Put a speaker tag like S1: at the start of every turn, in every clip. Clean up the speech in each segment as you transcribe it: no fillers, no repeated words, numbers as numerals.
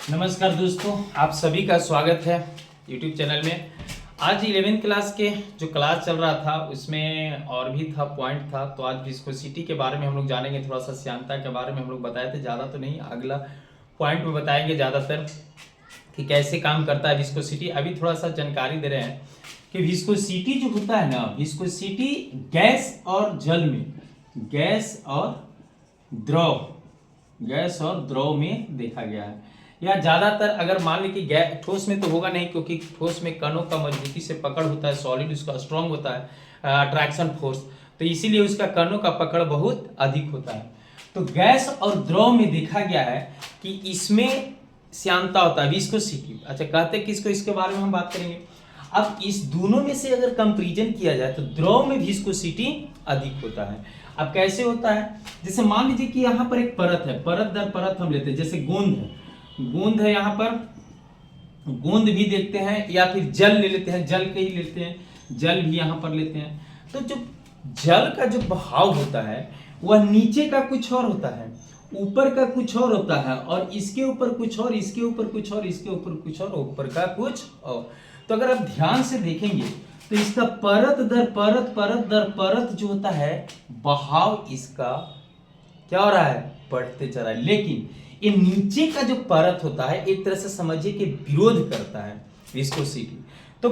S1: नमस्कार दोस्तों, आप सभी का स्वागत है YouTube चैनल में। आज 11th क्लास के जो क्लास चल रहा था उसमें और भी था पॉइंट था, तो आज विस्कोसिटी के बारे में हम लोग जानेंगे। थोड़ा सा श्यानता के बारे में हम लोग बताए थे, ज़्यादा तो नहीं, अगला पॉइंट में बताएंगे ज़्यादातर कि कैसे काम करता है विस्कोसिटी। अभी थोड़ा सा जानकारी दे रहे हैं कि विस्कोसिटी जो होता है ना, विस्कोसिटी गैस और जल में, गैस और द्रव में देखा गया है। या ज्यादातर अगर मान ली कि ठोस में तो होगा नहीं, क्योंकि ठोस में कणों का मजबूती से पकड़ होता है, सॉलिड उसका स्ट्रांग होता है अट्रैक्शन फोर्स, तो इसीलिए उसका कणों का पकड़ बहुत अधिक होता है। तो गैस और द्रव में देखा गया है कि इसमें श्यानता होता है, विस्कोसिटी। अच्छा, कहते किसको, इसके बारे में हम बात करेंगे। अब इस दोनों में से अगर कंपैरिजन किया जाए तो द्रव में विस्कोसिटी अधिक होता है। अब कैसे होता है, जैसे मान लीजिए कि यहाँ पर एक परत है, परत दर परत हम लेते हैं, जैसे गोंद है यहाँ पर, गोंद भी देखते हैं, या फिर जल ले लेते हैं, जल के ही लेते हैं, जल भी यहाँ पर लेते हैं। तो जो जल का जो बहाव होता है वह नीचे का कुछ और होता है, ऊपर का कुछ और होता है, और इसके ऊपर कुछ और, इसके ऊपर कुछ और, इसके ऊपर कुछ और, ऊपर का कुछ और। तो अगर आप ध्यान से देखेंगे तो इसका परत दर परत जो होता है, बहाव इसका क्या हो रहा है, बढ़ते जा रहा है। लेकिन ये नीचे का जो परत होता है एक तरह से समझिए कि विरोध करता है विस्कोसिटी। तो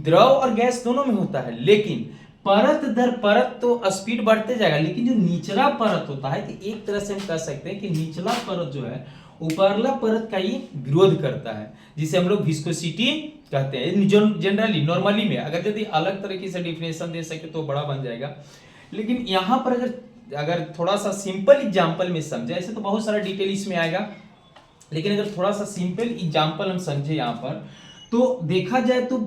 S1: द्रव और गैस दोनों में होता है, लेकिन परत दर परत तो स्पीड बढ़ते जाएगा, लेकिन जो निचला परत होता है, तो एक तरह से हम कह सकते हैं कि निचला परत जो है ऊपरला परत का ही विरोध करता है, जिसे हम लोग विस्कोसिटी कहते हैं। जो जनरली नॉर्मली में अगर यदि अलग तरीके से डिफिनेशन दे सके तो बड़ा बन जाएगा, लेकिन यहाँ पर अगर थोड़ा सा सिंपल एग्जांपल में समझे, ऐसे तो बहुत सारा डिटेल इसमें आएगा, लेकिन अगर थोड़ा सा सिंपल एग्जांपल हम समझे यहाँ पर, तो देखा जाए तो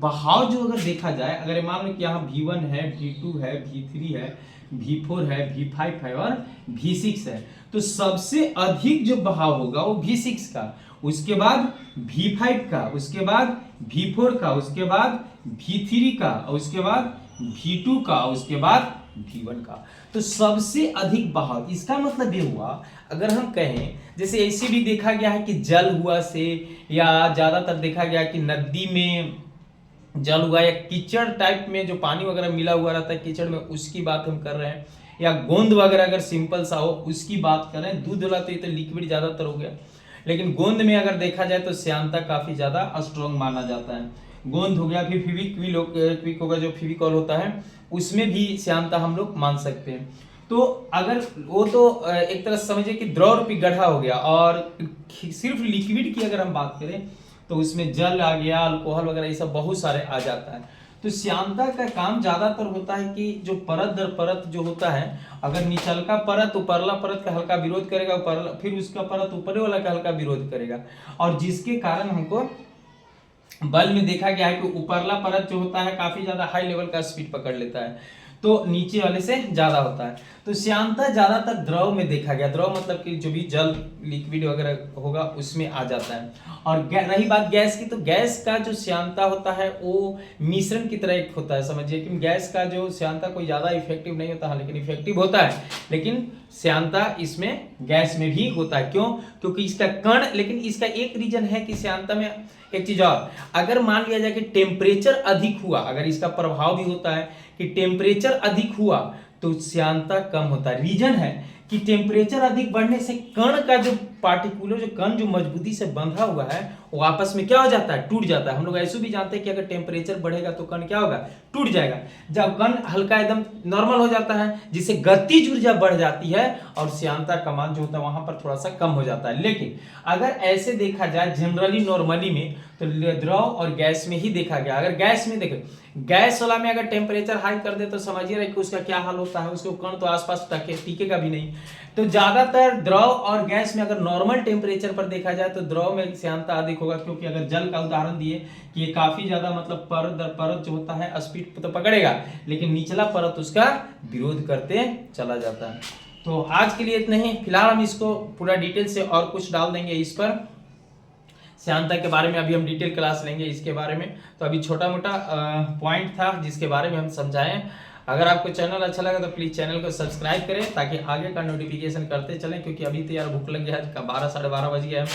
S1: बहाव जो अगर देखा जाए, अगर मान लो कि यहाँ V1 है, V2 है, V3 है, V4 है, V5 है और V6 है, तो सबसे अधिक जो बहाव होगा वो V6 का, उसके बाद V5 का, उसके बाद V4 का, उसके बाद V3 का, उसके बाद V2 का, उसके बाद V1 का। तो सबसे अधिक बहाव, इसका मतलब ये हुआ, अगर हम कहें जैसे ऐसे भी देखा गया है कि जल हुआ से, या ज्यादातर देखा गया कि नदी में जल हुआ, या कीचड़ टाइप में जो पानी वगैरह मिला हुआ रहता है कीचड़ में, उसकी बात हम कर रहे हैं, या गोंद वगैरह अगर सिंपल सा हो उसकी बात कर रहे हैं। दूध वाला तो ये तो लिक्विड ज्यादातर हो गया, लेकिन गोंद में अगर देखा जाए तो श्यानता काफी ज्यादा स्ट्रॉन्ग माना जाता है। गोंद हो गया, फिर क्विक होगा, जो फेविकॉल होता है उसमें भी श्यानता हम लोग मान सकते हैं। तो अगर वो तो एक तरह से समझिए कि द्रव रूपी गड्ढा हो गया, और सिर्फ लिक्विड की अगर हम बात करें तो उसमें जल आ गया, अल्कोहल वगैरह, ये सब बहुत सारे आ जाता है। तो श्यानता का काम ज्यादातर होता है कि जो परत दर परत जो होता है, अगर निचलका परत उपरला परत का हल्का विरोध करेगा, फिर उसका परत ऊपर वाला का हल्का विरोध करेगा, और जिसके कारण हमको बल में देखा गया है कि ऊपरला परत जो होता है काफी ज्यादा हाई लेवल का स्पीड पकड़ लेता है, तो नीचे वाले से ज्यादा होता है। तो श्यानता ज्यादातर द्रव में देखा गया, द्रव मतलब कि जो भी जल लिक्विड वगैरह होगा उसमें आ जाता है। और रही बात गैस की, तो गैस का जो श्यानता होता है वो मिश्रण की तरह एक होता है, समझिए कि गैस का जो श्यानता कोई ज्यादा इफेक्टिव नहीं होता है, लेकिन इफेक्टिव होता है, लेकिन श्यानता इसमें गैस में भी होता है। क्यों? क्योंकि इसका कण, लेकिन इसका एक रीजन है कि श्यानता में एक चीज और, अगर मान लिया जाए कि टेम्परेचर अधिक हुआ, अगर इसका प्रभाव भी होता है कि टेम्परेचर अधिक हुआ तो श्यानता कम होता है। रीजन है कि टेम्परेचर अधिक बढ़ने से कण का जो पार्टिकुलर, जो कण जो मजबूती से बंधा हुआ है वो आपस में क्या हो जाता है, टूट जाता है। हम लोग ऐसे भी जानते हैं कि अगर टेम्परेचर बढ़ेगा तो कण क्या होगा, टूट जाएगा। जब कण हल्का एकदम नॉर्मल हो जाता है, जिससे गतिज ऊर्जा बढ़ जाती है, और श्यानता का मान जो होता है वहां पर थोड़ा सा कम हो जाता है। लेकिन अगर ऐसे देखा जाए जनरली नॉर्मली में, तो द्रव और गैस में ही देखा गया। अगर गैस में देखें, गैस वाला में अगर टेम्परेचर हाई कर दे तो समझिए रहे कि उसका क्या हाल होता है, उसके कण तो आसपास टिकेगा भी नहीं। तो ज्यादातर द्रव और गैस में अगर नॉर्मल टेम्परेचर पर देखा जाए तो द्रव में श्यानता अधिक होगा, क्योंकि अगर जल का उदाहरण दिए कि ये काफी ज्यादा मतलब परत दर परत जो होता है स्पीड तो पकड़ेगा, लेकिन निचला परत उसका विरोध करते चला जाता है। तो आज के लिए इतना ही, फिलहाल हम इसको पूरा डिटेल से और कुछ डाल देंगे इस पर, श्यानता के बारे में अभी हम डिटेल क्लास लेंगे इसके बारे में। तो अभी छोटा मोटा पॉइंट था जिसके बारे में हम समझाएं। अगर आपको चैनल अच्छा लगा तो प्लीज चैनल को सब्सक्राइब करें, ताकि आगे का नोटिफिकेशन करते चलें, क्योंकि अभी तो यार भूख लग गया है, 12 साढ़े 12 बज गया है,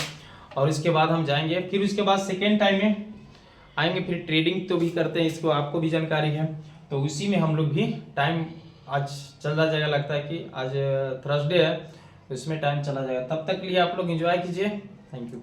S1: और इसके बाद हम जाएंगे, फिर उसके बाद सेकेंड टाइम में आएंगे, फिर ट्रेडिंग तो भी करते हैं, इसको आपको भी जानकारी है, तो उसी में हम लोग भी टाइम आज चला जाएगा। लगता है कि आज थर्सडे है, तो इसमें टाइम चला जाएगा। तब तक के लिए आप लोग एंजॉय कीजिए। Thank you.